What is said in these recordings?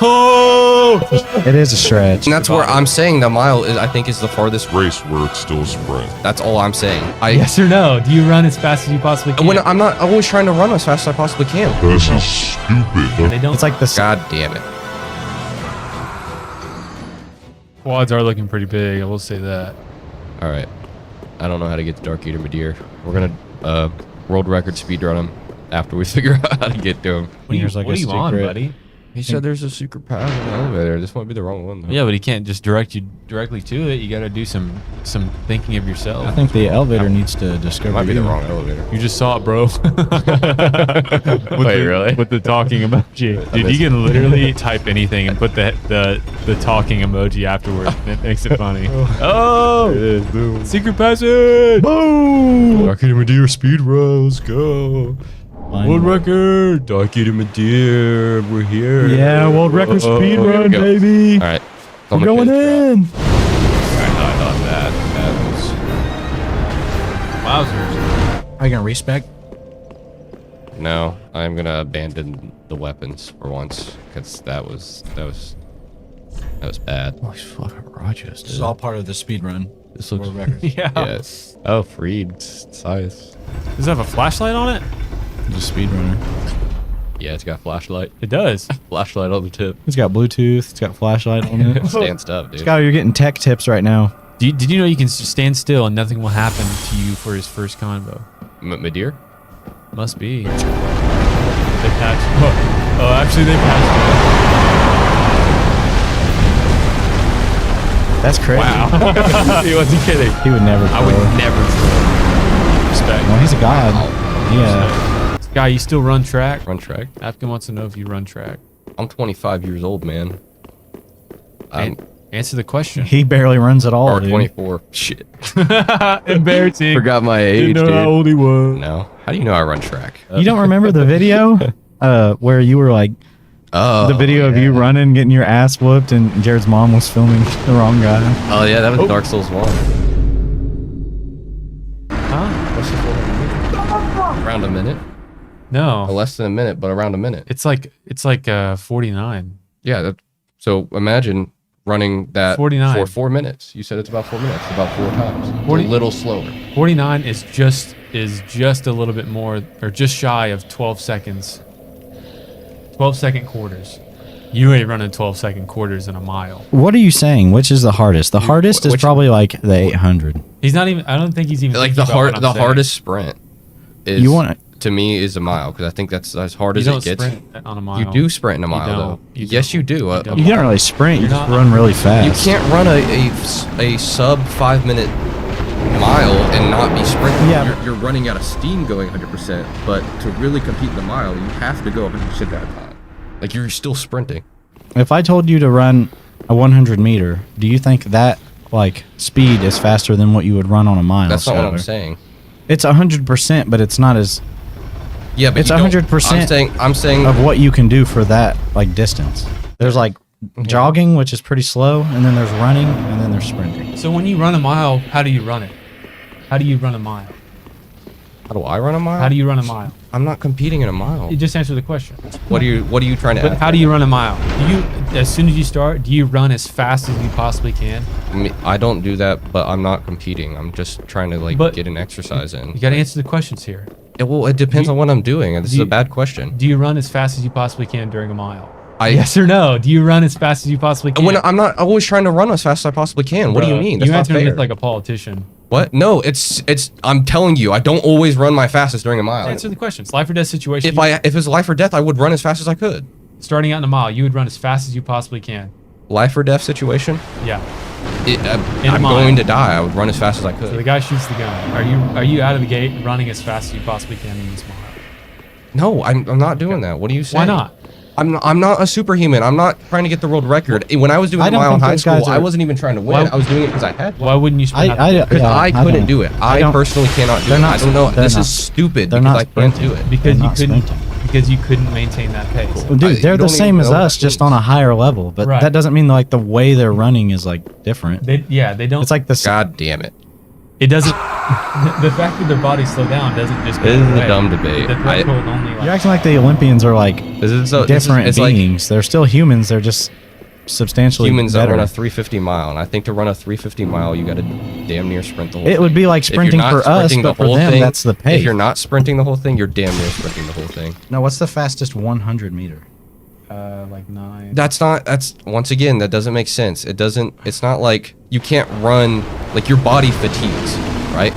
Oh! It is a stretch. And that's where I'm saying the mile is, I think, is the farthest Race where it's still a sprint. That's all I'm saying. Yes or no? Do you run as fast as you possibly can? I'm not always trying to run as fast as I possibly can. This is stupid. They don't. It's like the God damn it. Quads are looking pretty big. I will say that. All right. I don't know how to get to Dark Eater Midir. We're going to world record speed run him after we figure out how to get to him. What are you, like what a are you on, secret. buddy? He said there's a secret path in the elevator. This might be the wrong one, though. Yeah, but he can't just direct you directly to it. You got to do some thinking of yourself. I think the elevator needs to discover It might be you. the wrong elevator. You just saw it, bro. Wait, really? With the talking emoji. Dude, you can literally type anything and put the talking emoji afterwards. It makes it funny. Oh! It is. Boom. Secret passage! Boom! Dark Eater Midir speed run. Let's go. World record. Dark Eater Midir. We're here. Yeah, world record speed here we run, go. baby. All right. We're going in. I thought that was... Are you gonna respec? No, I'm gonna abandon the weapons for once because that was bad. Oh, he's fucking righteous. This is all part of the speed run. This looks World record. Yeah. yes. Oh, freed size. Does it have a flashlight on it? He's a speed runner. Yeah, it's got a flashlight. It does. Flashlight on the tip. It's got Bluetooth. It's got flashlight on it. Stands up, dude. Scott, you're getting tech tips right now. Did you know you can stand still and nothing will happen to you for his first convo? Midir? Must be. They patched. Oh, actually, they patched That's crazy. it. Wow. He wasn't kidding. He would never. I would throw. never throw. Respect. Well, he's a god. Yeah. Guy, you still run track? Run track? Afghan wants to know if you run track. I'm 25 years old, man. Answer the question. He barely runs at all. Or Dude. 24. Shit. Embarrassing. Forgot my age, Didn't know how dude. old he was. No. How do you know I run track? You don't remember the video where you were like Oh. the video of you running, getting your ass whooped, and Jared's mom was filming the wrong guy. Oh, yeah, that was Dark Souls 1. Huh? What's this one? Around a minute? No. Less than a minute, but around a minute. It's like 49. Yeah, so imagine running that 49. for 4 minutes. You said it's about 4 minutes, about 4 times. 40 a little slower. 49 is just a little bit more, or just shy of 12 seconds. 12-second quarters. You ain't running 12-second quarters in a mile. What are you saying? Which is the hardest? The hardest is which- probably like the 800. He's not even. I don't think he's even. Like thinking about what I'm saying. hardest sprint is You want it? to me is a mile because I think that's as hard You as don't it gets. sprint on a mile. You do sprint in a mile don't. though. You Yes, don't. you do. You don't. You can't really sprint. You You're just not- run really fast. You can't run a sub 5 minute mile and not be sprinting. Yeah. You're running out of steam going 100%, but to really compete in the mile, you have to go 100% at a time. Like you're still sprinting. If I told you to run a 100 meter, do you think that like speed is faster than what you would run on a mile? That's not what I'm Skylar? saying. It's 100%, but it's not as Yeah, but It's you don't- 100% I'm saying of what you can do for that like distance. There's like jogging, which is pretty slow, and then there's running, and then there's sprinting. So when you run a mile, how do you run it? How do you run a mile? how do I run a mile? How do you run a mile? I'm not competing in a mile. You just answer the question. What are you trying to But ask? how do you run a mile? Do you, as soon as you start, do you run as fast as you possibly can? I don't do that, but I'm not competing. I'm just trying to like But get an exercise in. You got to answer the questions here. It depends on what I'm doing, and this is do a you- bad question. Do you run as fast as you possibly can during a mile? Yes or no? Do you run as fast as you possibly can? When I'm not always trying to run as fast as I possibly can. What do you mean? That's You not answered fair. it like a politician. What? No, it's. I'm telling you, I don't always run my fastest during a mile. Answer the question. It's life or death situation. If it's life or death, I would run as fast as I could. Starting out in a mile, you would run as fast as you possibly can. Life or death situation. Yeah. I'm In a mile. going to die. I would run as fast as I So the could. guy shoots the gun. Are you out of the gate running as fast as you possibly can in this mile? No, I'm not doing that. What are you saying? Why not? I'm not a superhuman. I'm not trying to get the world record. When I was doing I the don't mile in think high those school, guys I are- wasn't even trying to win. Why- I was doing it because I had to. Why wouldn't you sprint out the gate? Because yeah, I couldn't don't- do it. I don't- personally cannot do they're it. not- I don't know. they're This not- is stupid they're because not I can't sprinting. do it. Because They're you not couldn't. sprinting. Because you couldn't maintain that pace. Well, dude, you they're the don't same even as know us, what just means. on a higher level. But Right. that doesn't mean like the way they're running is like different. They don't. It's like the God damn it. It doesn't. The fact that their bodies slow down doesn't just. This is away. a dumb debate. The threshold only. You're acting like the Olympians are like This is so different it's like beings. They're still humans. They're just substantially humans that better. run a 350 mile, and I think to run a 350 mile, you got to damn near sprint the whole. It would be like If you're sprinting not for us, sprinting the but for whole them, thing- that's the pace. If you're not sprinting the whole thing, you're damn near sprinting the whole thing. No, what's the fastest 100 meter? like 9. That's not. That's once again, that doesn't make sense. It doesn't. It's not like you can't run. Like your body fatigues, right?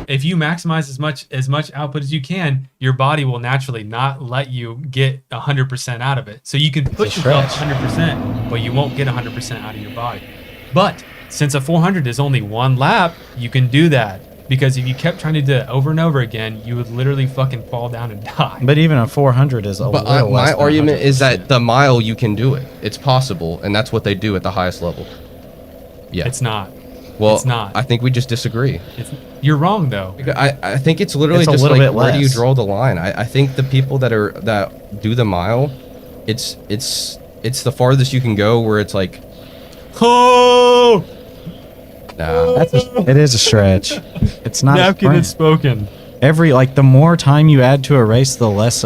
If you maximize as much output as you can, your body will naturally not let you get 100% out of it. So you can push yourself 100%, but you won't get 100% out of your body. But since a 400 is only one lap, you can do that. Because if you kept trying to do it over and over again, you would literally fucking fall down and die. But even a 400 is a But little my less than argument is 100%. that the mile you can do it. It's possible, and that's what they do at the highest level. Yeah. It's not. Well, it's not. I think we just disagree. You're wrong though. I think it's literally It's a just little like bit where do you less. draw the line? I think the people that do the mile, it's the farthest you can go where it's like, Oh, nah. It is a stretch. It's not a napkin has sprint. spoken. Every like the more time you add to a race, the less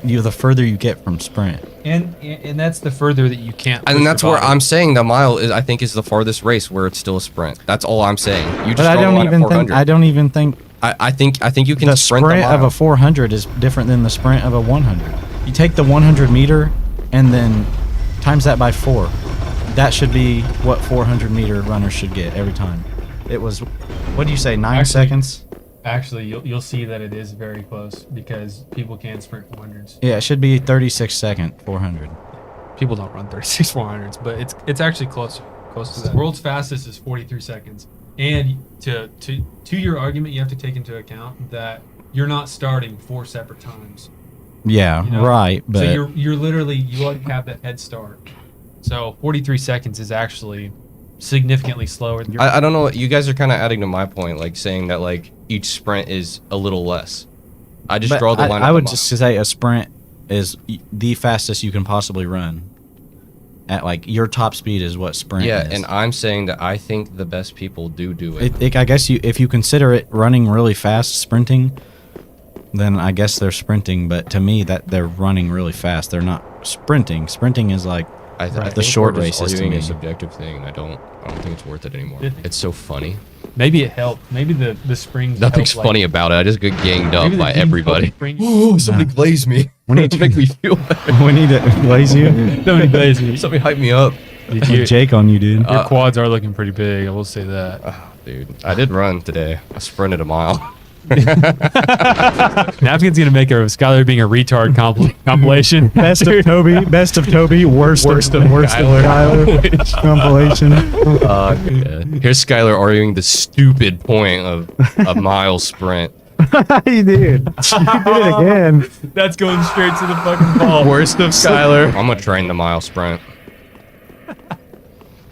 the further you get from sprint. And that's the further that you can't. push And that's your where body. I'm saying the mile is. I think is the farthest race where it's still a sprint. That's all I'm saying. You just But I draw the don't line at even think 400. I don't even think I think you can the sprint sprint the of mile. a 400 is different than the sprint of a 100. You take the 100 meter and then times that by 4. That should be what 400 meter runners should get every time. It was, what do you say, 9 Actually- seconds? Actually, you'll see that it is very close because people can sprint 400s. Yeah, it should be 36 second 400. People don't run 36 400s, but it's actually close to that. World's fastest is 43 seconds. And to your argument, you have to take into account that you're not starting 4 separate times. Yeah, You know? right. But So you're literally you already have that head start. So 43 seconds is actually significantly slower than I don't know. You guys are kind of adding to my point, like saying that like each sprint is a little less. I just but draw the line. I at would the just say a sprint is the fastest you can possibly run. At like your top speed is what sprint yeah, is. and I'm saying that I think the best people do it. I guess if you consider it running really fast, sprinting, then I guess they're sprinting. But to me, that they're running really fast. They're not sprinting. Sprinting is like I the think short we're just races to arguing me. a subjective thing, and I don't think it's worth it anymore. It's so funny. Maybe it helped. Maybe the springs. Nothing's help, like- funny about it. I just get ganged up maybe the by team everybody. spring- Oh, somebody glazed me. We need to make me feel better. we need to glaze you. Somebody blaze me. Somebody hype me up. Your Jake on you, dude. quads are looking pretty big. I will say that. Oh, dude, I did run today. I sprinted a mile. Napkin's gonna make a Skylar being a retard compilation. Best of Toby, worst of Skylar compilation. Yeah. Here's Skylar arguing the stupid point of a mile sprint. You did. You did it again. That's going straight to the fucking ball. Worst of Skylar. I'm gonna train the mile sprint.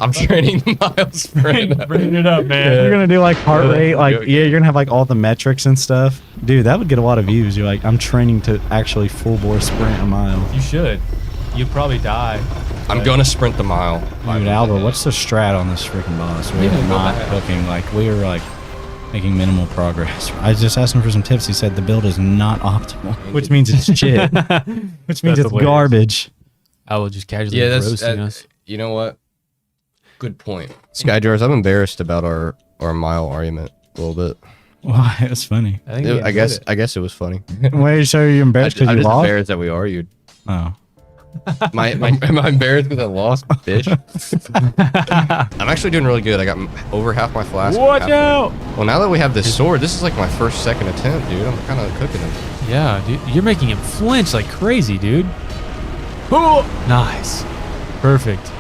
I'm training the mile sprint. Bring it up, man. You're gonna do like heart rate, like Yeah. you're gonna have like all the metrics and stuff. Dude, that would get a lot of views. You're like, I'm training to actually full bore sprint a mile. You should. You'd probably die. I'm gonna sprint the mile. Dude, Albert, what's the strat on this freaking boss? We are not cooking. Like we are like making minimal progress. I just asked him for some tips. He said the build is not optimal, which means it's shit. Which means That's it's the way it is. garbage. I will just casually Yeah, that's roasting us. you know what? Good point. SkyJars, I'm embarrassed about our mile argument a little bit. Why? It was funny. I think we I guess it was funny. Wait, so you're embarrassed because I'm you just lost? embarrassed that we argued. Oh. Am I embarrassed because I lost, bitch? I'm actually doing really good. I got over half my flask. Watch half out! Well, now that we have this sword, this is like my second attempt, dude. I'm kind of cooking him. Yeah, dude, you're making him flinch like crazy, dude. Oh, nice, perfect.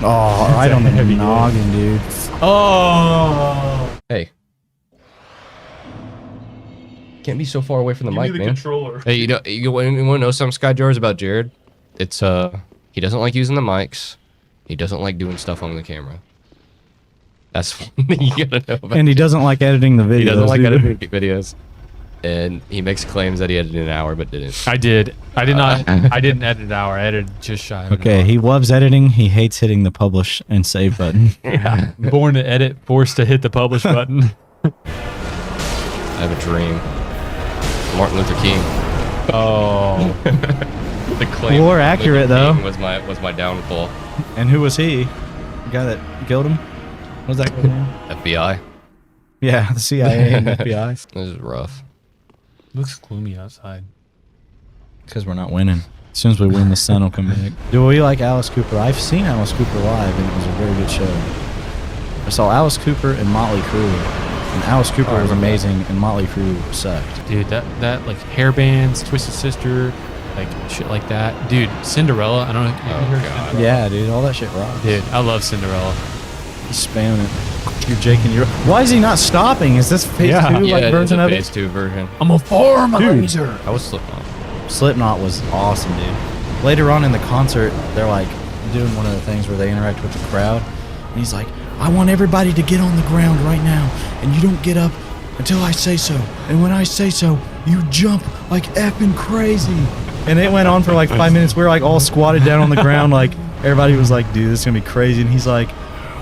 Oh, right on the heavy noggin, dude. Oh, Hey. Can't be so far away from the mic, man. controller. Hey, you want to know some SkyJars about Jared? It's he doesn't like using the mics. He doesn't like doing stuff on the camera. That's one thing you gotta know about. And he doesn't like editing the videos. He doesn't like either. editing videos. and he makes claims that he edited an hour, but didn't. I did. I did not. I didn't edit an hour. I edited just shy of an Okay, hour. he loves editing. He hates hitting the publish and save button. Yeah. Born to edit, forced to hit the publish button. I have a dream. Martin Luther King. Oh. The claim. More accurate, though. King was my downfall. And who was he? The guy that killed him? What was that guy's name? FBI. Yeah, the CIA and FBI. This is rough. Looks gloomy outside. Because we're not winning. As soon as we win, the sun will come back. Do we like Alice Cooper? I've seen Alice Cooper live, and it was a very good show. I saw Alice Cooper and Motley Crue. And Alice Cooper was amazing, and Motley Crue sucked. Dude, that like hair bands, Twisted Sister, like shit like that. Dude, Cinderella. I don't know. Have you heard God. Cinderella? Yeah, dude, all that shit rocks. Dude, I love Cinderella. He's spamming it. You're Jake and you're. Why is he not stopping? Is this phase 2 Yeah, like it is version a of phase it? 2 version. I'm a farmer. I was Slipknot. Slipknot was awesome, dude. Later on in the concert, they're like doing one of the things where they interact with the crowd, and he's like, "I want everybody to get on the ground right now, and you don't get up until I say so. And when I say so, you jump like effing crazy." And it went on for like 5 minutes. We were like all squatted down on the ground, like everybody was like, "Dude, this is gonna be crazy." And he's like,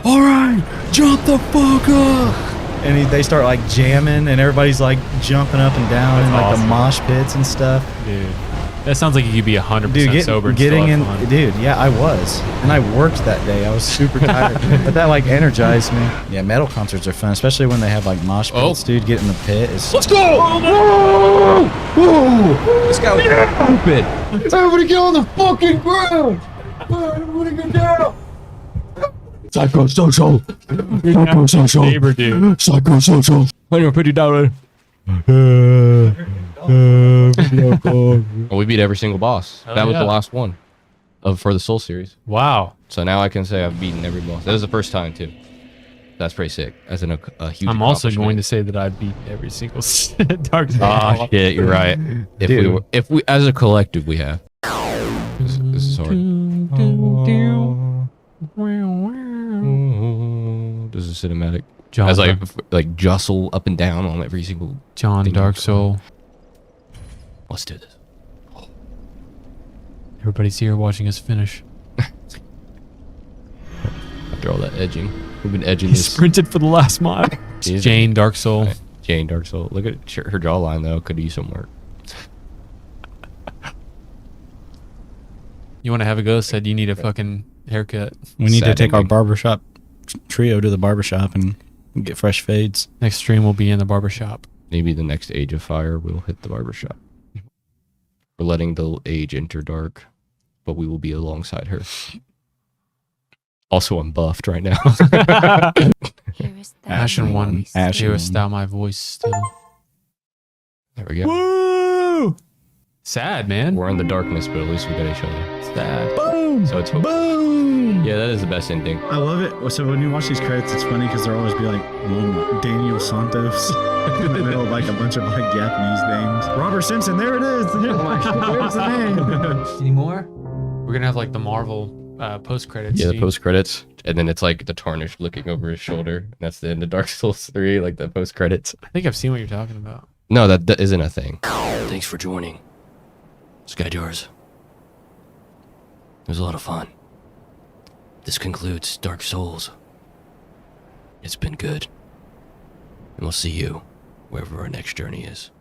"All right, jump the fuck up." And they start like jamming, and everybody's like jumping up and down in That's like the awesome. mosh pits and stuff. Dude, that sounds like you could be 100% Dude, sober and getting still in, have fun. dude. Yeah, I was, and I worked that day. I was super tired, but that like energized me. Yeah, metal concerts are fun, especially when they have like mosh pits. Dude, get in the pit. Let's go! This guy was stupid. Everybody get on the fucking ground! Everybody get down! Psychosocial! Psychosocial! Neighbor, dude. Psychosocial! I'm gonna put you down. Well, we beat every single boss. Hell That was yeah. the last one for the Soul series. Wow. So now I can say I've beaten every boss. That was the first time too. That's pretty sick. As a huge. I'm also going to say that I beat every single Dark Souls. Ah, shit, you're right. If we, as a collective, we have. This is hard. This is cinematic. John, As like jostle up and down on every single. John thing. Dark Soul. Let's do this. Everybody's here watching us finish. After all that edging, we've been edging He this. sprinted for the last mile. Jesus. Jane Dark Soul. Right. Jane Dark Soul. Look at her jawline though. Could use some work. You want to have a go? Said you need a fucking haircut. We need to Sad take our ending. barbershop trio to the barbershop and get fresh fades. Next stream will be in the barbershop. Maybe the next Age of Fire will hit the barbershop. We're letting the age enter dark, but we will be alongside her. Also, I'm buffed right now. Ashen One. Ashen Hearest One. thou my voice still? There we go. Woo! Sad, man. We're in the darkness, but at least we got each other. Sad. Boom! So it's hope. Boom! Yeah, that is the best ending. I love it. So when you watch these credits, it's funny because there'll always be like one Daniel Santos in the middle of like a bunch of like Japanese names. Robert Simpson, there it is. Where's the name? Any more? We're gonna have like the Marvel post credits. Yeah, the post credits, and then it's like the Tarnished looking over his shoulder. And that's the end of Dark Souls 3, like the post credits. I think I've seen what you're talking about. No, that isn't a thing. Thanks for joining, SkyJars. It was a lot of fun. This concludes Dark Souls. It's been good. And we'll see you wherever our next journey is.